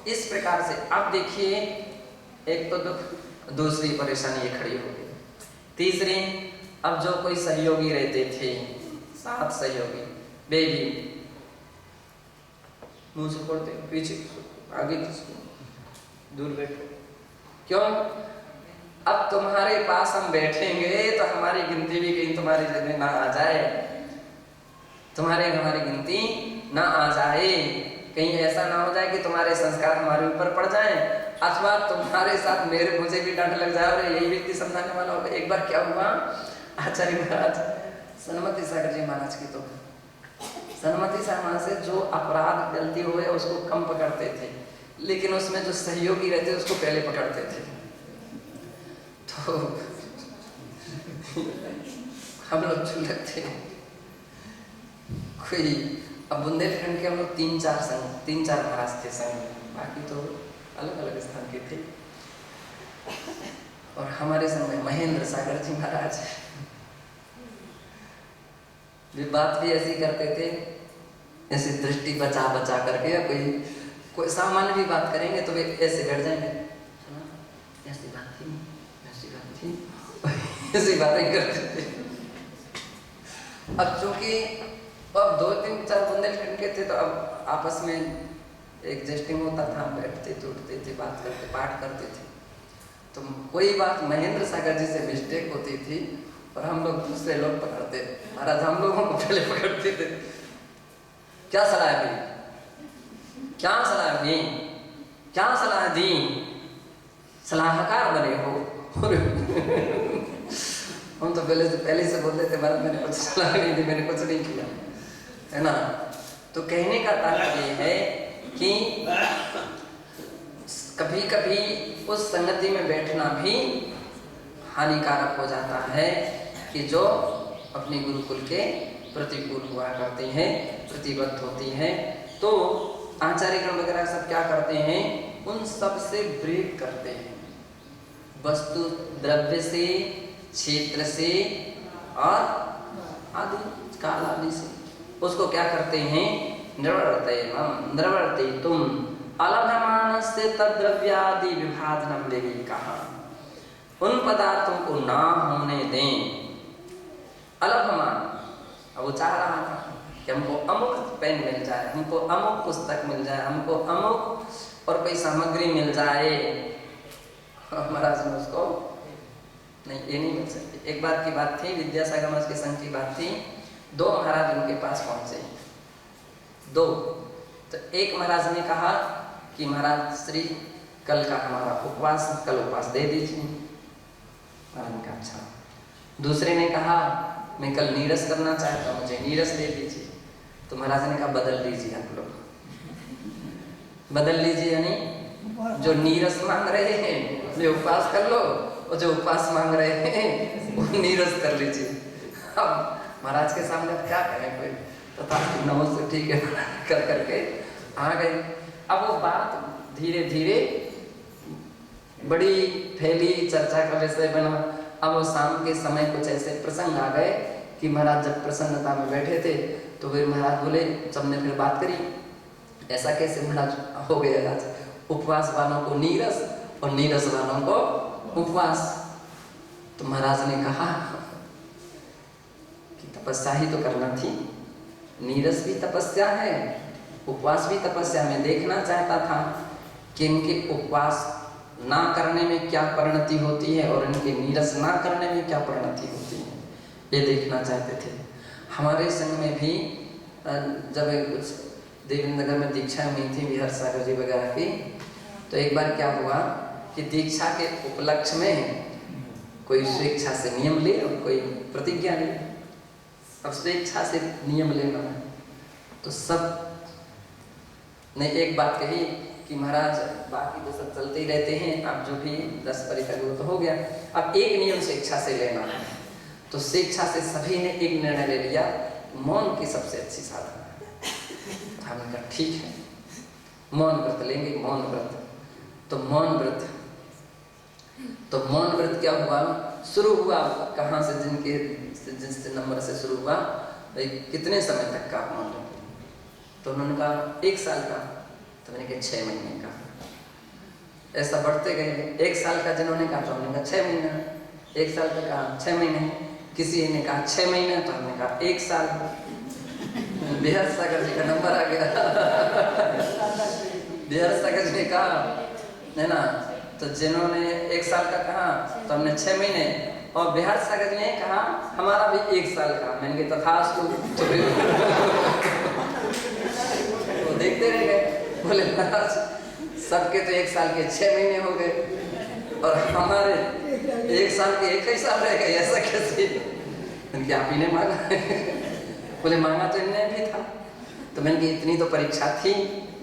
इस प्रकार से अब देखिए, एक तो दुख, दूसरी परेशानी ये खड़ी हो गई। तीसरी, अब जो कोई सहयोगी रहते थे, 7 सहयोगी, बेबी मुंह से खोलते, पीछे आगे दूर बैठो, क्यों? अब तुम्हारे पास हम बैठेंगे तो हमारी गिनती भी कहीं तुम्हारी जगह ना आ जाए, तुम्हारे हमारी गिनती ना आ जाए, कहीं ऐसा ना हो जाए कि तुम्हारे संस्कार हमारे ऊपर पड़ जाएं, अथवा तुम्हारे साथ मुझे भी डांट लग जाए और यही व्यक्ति समझाने वाला होगा। एक बार क्या हुआ, आचार्य महाराज सन्मति सागर जी महाराज की, तो सन्मति सागर महाराज से जो अपराध गलती हुए उसको कम पकड़ते थे, लेकिन उसमें जो सहयोगी रहते उसको पहले पकड़ते थे। तो हम लोग चुलक थे, कोई अब बुंदेलखंड के हम लोग 3-4 महाराज थे संघ, बाकी तो अलग अलग स्थान के थे। और हमारे संग में महेंद्र सागर जी महाराज, वे बात भी ऐसी करते थे, ऐसी दृष्टि बचा बचा करके, या कोई सामान्य भी बात करेंगे तो वे ऐसे बैठ जाएंगे, ऐसी बात थी, ऐसी बात थी, ऐसी बातें करते थे। अब चूंकि अब 2-3-4 बुंदेलखंड के थे, तो अब आपस में एडजस्टिंग होता था, बैठते थे, उठते थे, बात करते, पाठ करते थे। तो कोई बात महेंद्र सागर जी से मिस्टेक होती थी और हम लोग दूसरे लोग पकड़ते, महाराज हम लोगों को पहले पकड़ते थे, क्या सलाह दी, क्या सलाह दी, क्या सलाह दी, सलाहकार बने हो। हम तो पहले से बोलते थे, महाराज मैंने कुछ सलाह नहीं दी, मैंने कुछ नहीं किया, है ना। तो कहने का तात्पर्य है कि कभी कभी उस संगति में बैठना भी हानिकारक हो जाता है कि जो अपने गुरुकुल के प्रतिकूल हुआ करते हैं, प्रतिबद्ध होती हैं। तो आचार्यगण वगैरह सब क्या करते हैं, उन सब से ब्रेक करते हैं, वस्तु द्रव्य से, क्षेत्र से और आदि काल आदि से। उसको क्या करते हैं, निवर्ते तुम अलभमानस्य तद्द्रव्यादि विभाजनम देवी कहा, उन पदार्थों को ना होने दें। अलभमान, अब वो चाह रहा था कि हमको अमुक पेन मिल जाए, हमको अमुक पुस्तक मिल जाए, हमको अमुक और कोई सामग्री मिल जाए, महाराज ने उसको नहीं, ये नहीं मिल सकती। एक बार की बात थी, विद्यासागर महाराज के संग की बात थी, 2 महाराज उनके पास पहुंचे, 2। तो एक महाराज ने कहा कि महाराज श्री कल का हमारा उपवास, कल उपवास दे दीजिए। महाराज ने कहा अच्छा। दूसरे ने कहा मैं कल नीरस करना चाहता हूँ, मुझे नीरस दे दीजिए। तो महाराज ने कहा बदल लीजिए, आप लोग बदल लीजिए, यानी जो नीरस मांग रहे हैं वे उपवास कर लो, और जो उपवास मांग रहे हैं वो नीरस कर लीजिए। अब महाराज के सामने क्या करें, कोई तथा नमस्ते ठीक है कर करके आ गए। अब वो बात धीरे धीरे बड़ी फैली, चर्चा का विषय बना। अब वो शाम के समय कुछ ऐसे प्रसंग आ गए कि महाराज जब प्रसन्नता में बैठे थे तो वे महाराज बोले, सबने फिर बात करी, ऐसा कैसे महाराज हो गया, आज उपवास वालों को नीरस और नीरस वालों को उपवास। तो महाराज ने कहा कि तपस्या ही तो करना थी, नीरस भी तपस्या है, उपवास भी तपस्या। में देखना चाहता था कि इनके उपवास ना करने में क्या परिणति होती है और इनके नीरस ना करने में क्या परिणति होती है, ये देखना चाहते थे। हमारे संघ में भी जब कुछ देवेंद्रनगर में दीक्षा हुई थी विहर सागर जी वगैरह की, तो एक बार क्या हुआ कि दीक्षा के उपलक्ष्य में कोई स्वेच्छा से नियम ले और कोई प्रतिज्ञा ले। अब स्वेच्छा से नियम लेना है तो सब ने एक बात कही कि महाराज बाकी तो सब चलते ही रहते हैं, आप जो भी 10 परिकर तो हो गया, अब एक नियम स्वेच्छा से लेना है। तो स्वेच्छा से सभी ने एक निर्णय ले लिया, मौन की सबसे अच्छी साधना है। हमने कहा ठीक है, मौन व्रत लेंगे, मौन व्रत। तो मौन व्रत, तो मौन व्रत क्या हुआ, शुरू हुआ कहाँ से, जिस नंबर से शुरू हुआ, भाई कितने समय तक का मौन व्रत। तो उन्होंने कहा 1 साल का। तो मैंने कहा 6 महीने का। ऐसा बढ़ते गए। 1 साल का जिन्होंने कहा तो हमने कहा 6 महीना, 1 साल का कहा 6 महीने, किसी ने कहा 6 महीने तो हमने कहा 1 साल। बिहार सागर जी का नंबर आ गया। बिहार सागर जी ने कहा है ना, तो जिन्होंने 1 साल का कहा तो हमने 6 महीने, और बिहार सागर जी ने कहा हमारा भी 1 साल का। मैंने कहा तथास्तु। तो देखते रह गए, बोले महाराज सबके तो 1 साल के 6 महीने हो गए और हमारे 1 साल के 1 ही साल रह गए, ऐसा कैसे? आप ही ने मांगा। बोले मांगा तो इन्होंने भी था। तो मैंने कहा इतनी तो परीक्षा थी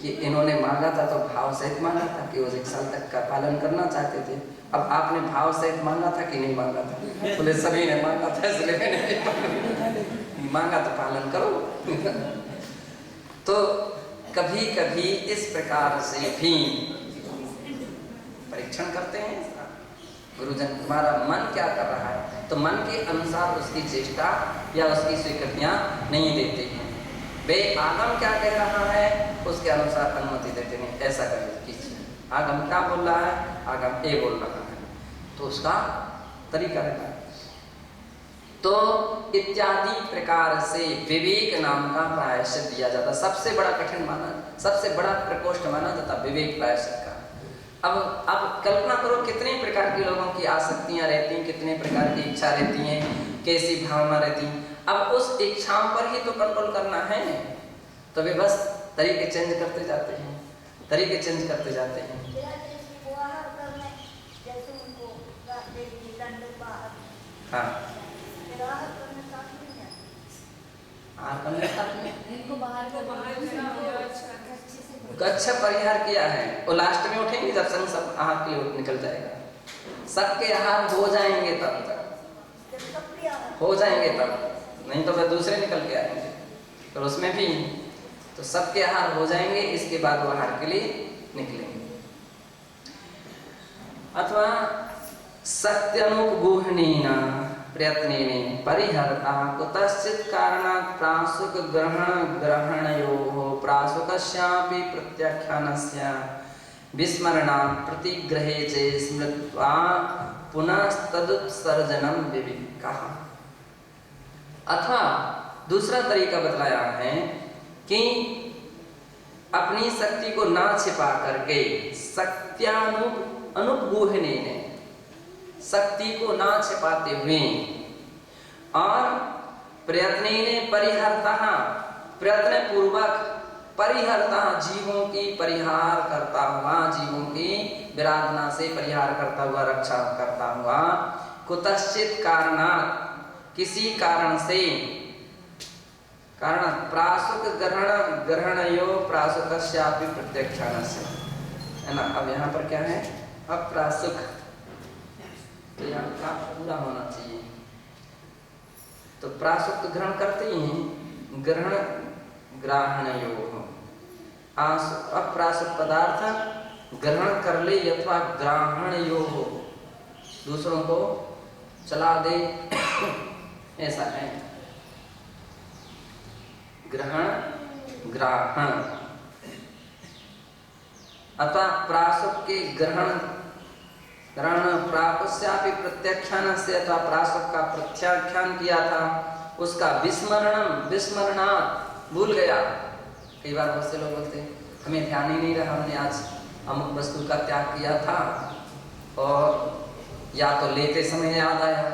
कि इन्होंने मांगा था तो भाव सहित मांगा था कि वो 1 साल तक का पालन करना चाहते थे। अब आपने भाव सहित मांगा था कि नहीं मांगा था? बोले सभी ने मांगा था, इसलिए मैंने मांगा तो पालन करो। तो कभी कभी इस प्रकार से भी परीक्षण करते हैं गुरुजन, तुम्हारा मन क्या कर रहा है, तो मन के अनुसार उसकी चेष्टा या उसकी स्वीकृतियां नहीं देते हैं। वे आगम क्या कह रहा है उसके अनुसार अनुमति देते हैं, ऐसा कर कीजिए। आगम क्या बोल रहा है, आगम ए बोल रहा है, तो उसका तरीका रहता है। तो इत्यादि प्रकार से विवेक नाम का प्रायश्चित दिया जाता। सबसे बड़ा कठिन माना, सबसे बड़ा प्रकोष्ठ माना जाता विवेक प्रायश्चित का। अब कल्पना करो कितने प्रकार के लोगों की आसक्तियां रहती हैं, कितने प्रकार की इच्छा रहती हैं, कैसी भावना रहती हैं। अब उस इच्छाओं पर ही तो कंट्रोल करना है, तो वे बस तरीके चेंज करते जाते हैं, तरीके चेंज करते जाते हैं। हाँ गच्छ परिहार किया है, और लास्ट में उठेंगे जब संग सब आहार के लिए निकल जाएगा। सबके आहार हो जाएंगे तब तक, हो जाएंगे तब, नहीं तो वे दूसरे निकल के आएंगे। तो उसमें भी तो सबके आहार हो जाएंगे, इसके बाद वो आहार के लिए निकलेंगे। अथवा सत्यनुपगूहनेन प्रयत्नेन परिहरता कुतश्चित् कारणात् प्रासुक ग्रहणयोः प्रासुकस्यापि प्रत्याख्यानस्य विस्मरणात् प्रतिग्रहे च स्मृत्वा पुनस्तदुत्सर्जनं विविक्तः। अथवा दूसरा तरीका बतलाया है कि अपनी शक्ति को ना छिपा करके सत्यानुपगूहनेन, शक्ति को ना छिपाते हुए, और प्रयत्नेन परिहरता, प्रयत्न पूर्वक परिहरता, जीवों की परिहार करता हुआ, जीवों की विराधना से परिहार करता हुआ, रक्षा करता हुआ, कुतश्चित कारणात्, किसी कारण से, कारण प्रासुक ग्रहणयो प्रासुकस्यापि प्रत्यक्षानस्य, है ना। अब यहाँ पर क्या है, अप्रासुक, तो यहाँ का पूरा होना चाहिए। तो प्रासुक ग्रहण करते ही हैं, ग्रहण ग्राहणयो, अप्रासुक पदार्थ ग्रहण कर ले अथवा ग्राहणयो, दूसरों को चला दे, ऐसा है। ग्रहण ग्राहण, अथवा प्रासुक के ग्रहण प्रापस्यापि प्रत्याख्यानस्य, अथवा प्रासुक का प्रत्याख्यान किया था, उसका विस्मरणात्, भूल गया। कई बार बहुत से लोग बोलते हैं हमें ध्यान ही नहीं रहा, हमने आज अमुक वस्तु का त्याग किया था, और या तो लेते समय याद आया,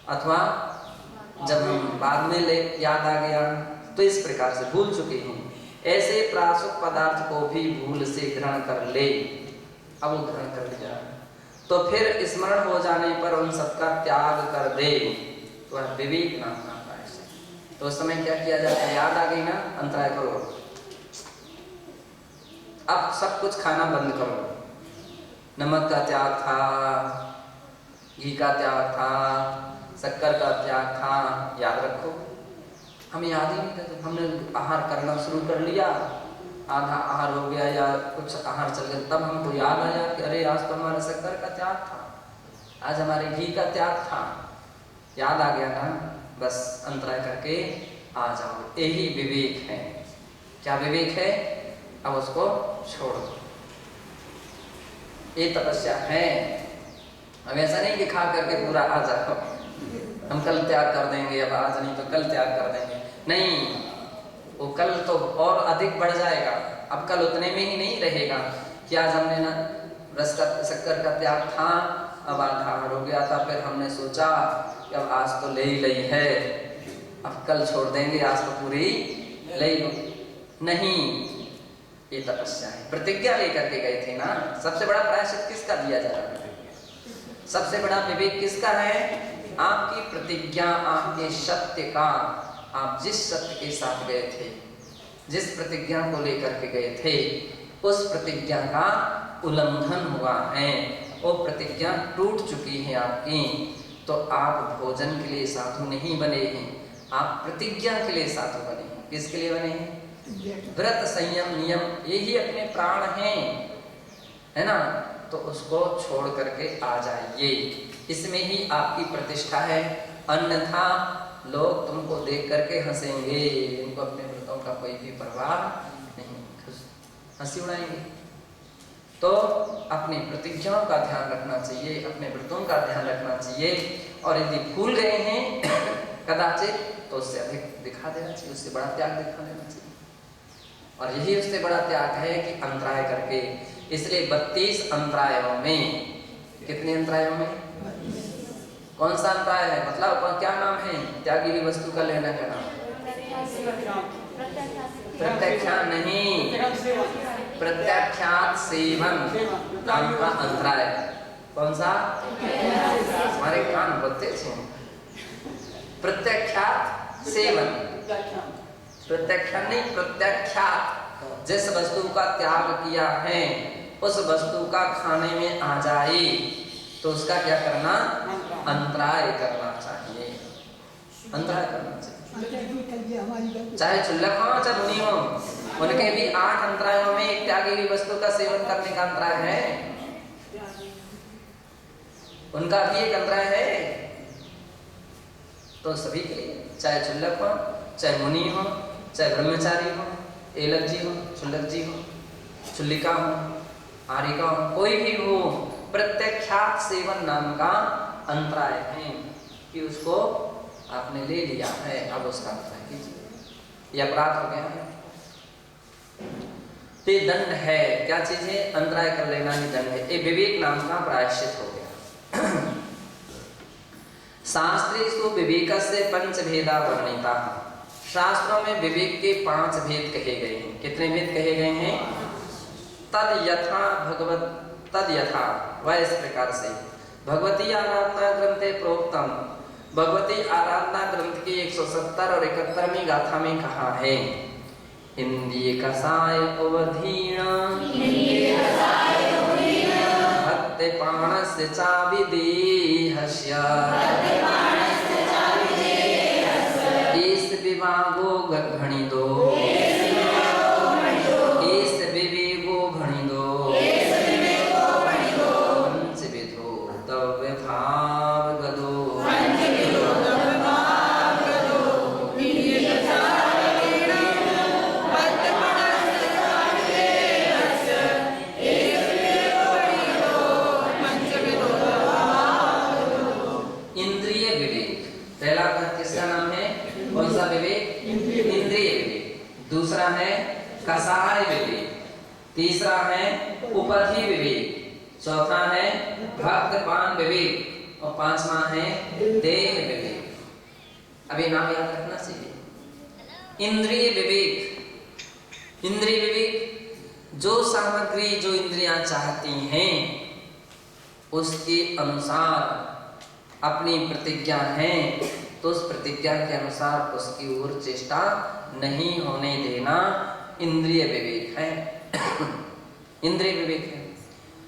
अथवा जब हम बाद में याद आ गया, तो इस प्रकार से भूल चुके हैं। ऐसे प्रासुक पदार्थ को भी भूल से ग्रहण कर ले, अब वो ग्रहण कर लिया, तो फिर स्मरण हो जाने पर उन सबका त्याग कर दे, तो विवेक नाम का प्रायश्चित। तो उस समय क्या किया जाता है, याद आ गई ना, अंतराय करो, अब सब कुछ खाना बंद करो। नमक का त्याग था, घी का त्याग था, शक्कर का त्याग था, याद रखो। हमें याद ही नहीं था, हमने आहार करना शुरू कर लिया, आधा आहार हो गया या कुछ आहार चल गया, तब हमको याद आया कि अरे आज तो हमारा शक्कर का त्याग था, आज हमारे घी का त्याग था, याद आ गया ना, बस अंतराय करके आ जाओ। यही विवेक है। क्या विवेक है, अब उसको छोड़ दो। ये तपस्या है। अब ऐसा नहीं कि खा करके पूरा आ जाओ, हम कल त्याग कर देंगे, अब आज नहीं तो कल त्याग कर देंगे, नहीं, वो कल तो और अधिक बढ़ जाएगा। अब कल उतने में ही नहीं रहेगा कि आज हमने ना रस का शक्कर का त्याग था, अब आधार हो गया था, फिर हमने सोचा कि अब आज तो ले ही ली है, अब कल छोड़ देंगे, आज तो पूरी ले लो। नहीं, ये तपस्या है। प्रतिज्ञा लेकर के गए थे ना। सबसे बड़ा प्रायश्चित किसका दिया जा रहा है? सबसे बड़ा विवेक किसका है? आपकी प्रतिज्ञा, आपके सत्य का, आप जिस सत्य के साथ गए थे, जिस प्रतिज्ञा को लेकर के गए थे, उस प्रतिज्ञा का उल्लंघन हुआ है, वो प्रतिज्ञा टूट चुकी है आपकी, तो आप भोजन के लिए साधु नहीं बने हैं, आप प्रतिज्ञा के लिए साधु बने हैं। किसके लिए बने हैं? व्रत, संयम, नियम, यही अपने प्राण हैं, है ना। तो उसको छोड़ करके आ जाइए, इसमें ही आपकी प्रतिष्ठा है। अन्यथा लोग तुमको देख करके हंसेंगे, इनको अपने व्रतों का कोई भी परवाह नहीं, हंसी उड़ाएंगे। तो अपनी प्रतिज्ञाओं का ध्यान रखना चाहिए, अपने व्रतों का ध्यान रखना चाहिए, और यदि भूल गए हैं कदाचित तो उससे अधिक दिखा देना चाहिए, उससे बड़ा त्याग दिखा देना चाहिए। और यही उससे बड़ा त्याग है कि अंतराय करके, इसलिए 32 अंतरायों में, कितने अंतरायों में? कौन सा अंतराय है? मतलब क्या नाम है त्यागी हुई वस्तु का लेना का नाम? प्रत्यक्षात नहीं, प्रत्यक्षात सेवन नाम का अंतराय। कौन सा? हमारे कान बोलते थे। प्रत्यक्षात सेवन, प्रत्यक्ष नहीं, प्रत्यक्षात, जिस वस्तु का त्याग किया है उस वस्तु का खाने में आ जाए तो उसका क्या करना? अंतराय करना चाहिए, अंतराय करना चाहिए। चाहे क्षुल्लक हो चाहे मुनि हो, उनके भी 8 अंतरायों में एक त्यागी हुई वस्तु का सेवन करने का अंतराय है, उनका भी एक अंतराय है। तो सभी के लिए, चाहे क्षुल्लक हो, चाहे मुनि हो, चाहे ब्रह्मचारी हो, एलक जी हो, क्षुल्लक जी हो, क्षुल्लिका हो, आरिका हो, कोई भी हो, प्रत्यक्षात सेवन नाम का अंतराय है कि उसको आपने ले लिया है, अब उसका अंतराय कीजिए। यह अपराध हो गया है, ये दंड है। क्या चीज है? अंतराय कर लेना ही दंड है। ये विवेक नाम का प्रायश्चित हो गया। शास्त्रेषु विवेकस्य पंचभेदा वर्णिता, शास्त्रों में विवेक के 5 भेद कहे गए हैं। कितने भेद कहे गए हैं? तद यथा भगवत, तद यथा, वह इस प्रकार से, भगवती आराधना ग्रंथे प्रोक्तम, भगवती आराधना ग्रंथ की 170 और 71वीं गाथा में कहा है, इंद्रिय कसाय अवधीन भक्ति पाणस्य चाविदेहस्य एस विभागो घणिदो, एस विवेको घणिदो, पंचविधो तव्य भाव गदो। दूसरा है कसाय विवेक, तीसरा है उपधि विवेक, चौथा है भक्तपान विवेक, और 5वां है देह विवेक। अभी नाम याद रखना चाहिए। इंद्रिय विवेक, इंद्रिय विवेक जो सामग्री, जो इंद्रियां चाहती हैं उसके अनुसार अपनी प्रतिज्ञा है, तो उस प्रतिज्ञा के अनुसार उसकी ओर चेष्टा नहीं होने देना इंद्रिय विवेक है। इंद्रिय विवेक है।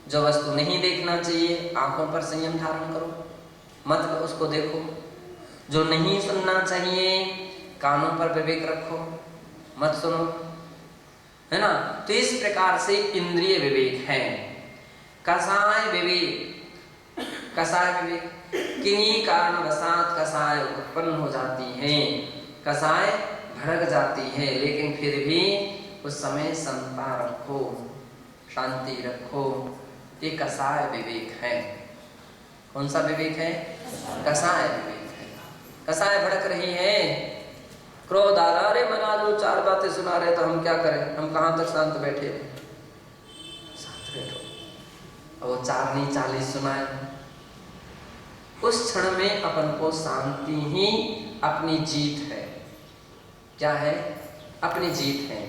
जो वस्तु नहीं देखना चाहिए, आंखों पर संयम धारण करो, मत उसको देखो। जो नहीं सुनना चाहिए, कानों पर विवेक रखो, मत सुनो, है ना। तो इस प्रकार से इंद्रिय विवेक है। कसाय विवेक, कसाय विवेक, किन्हीं कारणवशात कसाय उत्पन्न हो जाती है, कसाय भड़क जाती है, लेकिन फिर भी उस समय समता रखो, शांति रखो, ये कसाय विवेक है। कौन सा विवेक है? कसाय विवेक है। कसाय भड़क रही है, क्रोध आ रहा, अरे मना लो, चार बातें सुना रहे तो हम क्या करें, हम कहाँ तक शांत बैठे? शांत बैठो। अब वो 4 नहीं 40 सुनाए, उस क्षण में अपन को शांति ही अपनी जीत है। क्या है? अपनी जीत है।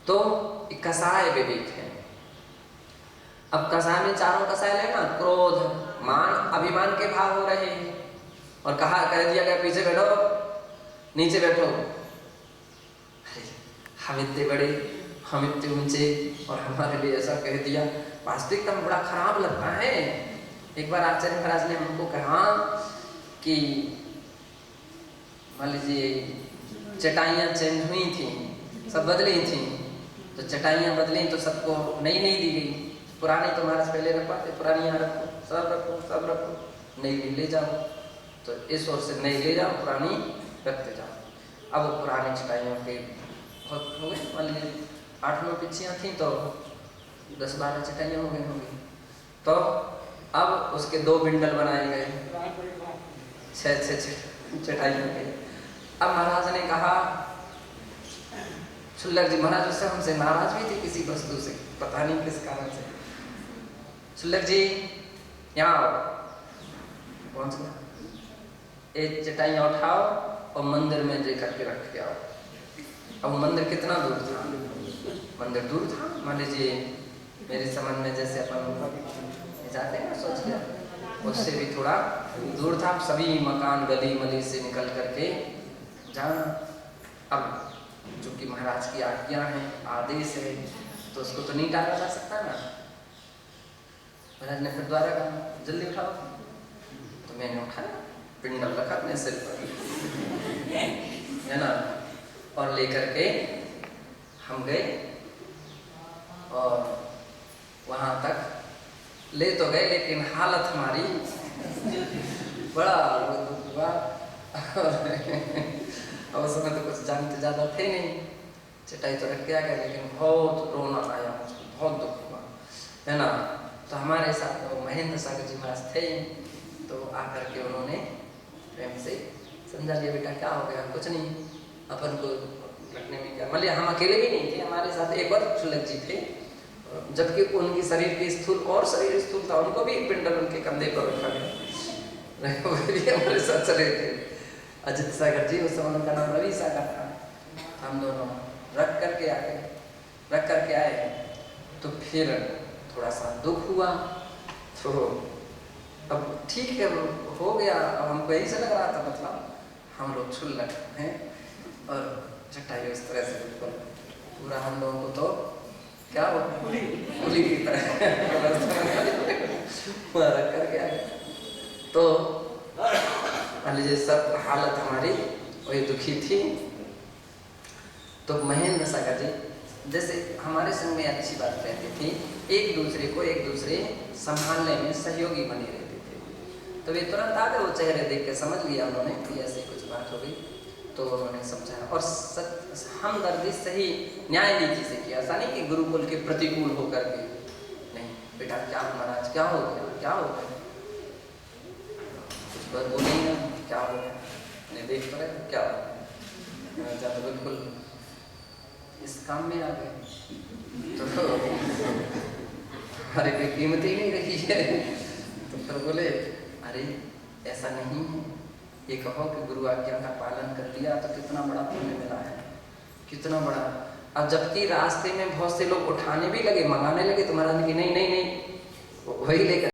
तो कसाय विवेक है। अब कसाय में चारों कसाय लेना, क्रोध, मान, अभिमान के भाव हो रहे हैं, और कह दिया गया पीछे बैठो, नीचे बैठो। अरे हम इतने बड़े, हम इतने ऊंचे, और हमारे लिए ऐसा कह दिया, वास्तविकता में बड़ा खराब लगता है। एक बार आचार्य महाराज ने हमको कहा कि मान लीजिए चटाइयाँ चेंज हुई थी, सब बदली थी, तो चटाइयाँ बदली तो सबको नई नई दी गई। पुरानी तो महाराज पहले रखवाते, पुरानी यहाँ रखो, सब रखो, सब रखो, नई ले जाओ। तो इस ओर से नई ले जाओ, पुरानी रखते जाओ। अब वो पुरानी चटाइयों के बहुत हो गए, मान लीजिए 8-9 पिछियाँ थी तो 10-12 चटाइयाँ हो गई होंगी। तो अब उसके 2 बिंडल बनाए गए, 6 चटाइयों के। अब महाराज ने कहा, शुल्लक जी, महाराज उससे हमसे नाराज भी थे किसी वस्तु से, पता नहीं किस कारण से। शुल्लक जी यहाँ आओ, पहुँच गया, एक चटाइयाँ उठाओ और मंदिर में लेकर के रख के आओ। अब मंदिर कितना दूर था? मंदिर दूर था, मान लीजिए मेरे समझ में जैसे अपन जाते हैं ना सोच के, उससे भी थोड़ा दूर था। सभी मकान गली मली से निकल करके जाना। अब चूंकि महाराज की आज्ञा है, आदेश है, तो उसको तो नहीं टाला जा सकता ना। महाराज ने फिर द्वारा कहा, जल्दी उठाओ। तो मैंने उठाया, पिंडल रखा अपने सिर पर, है ना, और लेकर के हम गए, और वहां तक ले तो गए, लेकिन हालत हमारी बड़ा दुख हुआ। और उस समय तो कुछ जानते ज़्यादा थे नहीं, चटाई तो रख के आ गया, लेकिन बहुत रोना आया मुझको, बहुत दुख हुआ, है ना। तो हमारे साथ तो महेंद्र सागर जी महाराज थे, तो आकर के उन्होंने प्रेम से समझा लिया, बेटा क्या हो गया? कुछ नहीं, अपन को रखने में क्या, मतलब हम अकेले भी नहीं थे, हमारे साथ एक और शुल्लक जी थे, जबकि उनकी शरीर की स्थूल और शरीर स्थूल था, उनको भी पिंडल उनके कंधे पर रखा गया, वो भी हमारे साथ चले थे। अजित सागर जी, उस समय उनका नाम रवि सागर था। हम दोनों रख करके आए, तो फिर थोड़ा सा दुख हुआ। तो अब ठीक है, हो गया। अब हमको यही से लग रहा था, मतलब हम लोग क्षुल्लक हैं, और चटाई इस तरह से बिल्कुल पूरा हम लोगों को तो क्या हो पुली की तरह रख करके आ गया। तो मान लीजिए सब हालत हमारी वही दुखी थी। तो महेंद्र सागर जी जैसे हमारे संग में अच्छी बात रहती थी, एक दूसरे संभालने में सहयोगी बने रहते थे। तो वे तुरंत आ गए, वो चेहरे देख के समझ लिया उन्होंने कि ऐसे कुछ बात हो गई, तो उन्होंने समझाया और हमदर्दी सही न्याय नीति से किया। ऐसा नहीं कि गुरुकुल के प्रतिकूल होकर के, नहीं बेटा क्या महाराज क्या हो गया, कुछ बात बोली ना, क्या हो गया, नहीं देख पा रहे क्या हो गया, तो बिल्कुल इस काम में आ गए, तो हमारी कोई कीमत ही नहीं रही है। तो फिर बोले अरे ऐसा नहीं है, ये कहो कि गुरु आज्ञा का पालन कर लिया तो कितना बड़ा पुण्य मिला है, कितना बड़ा। अब जबकि रास्ते में बहुत से लोग उठाने भी लगे, मंगाने लगे, तो महाराज ने कि नहीं वही लेकर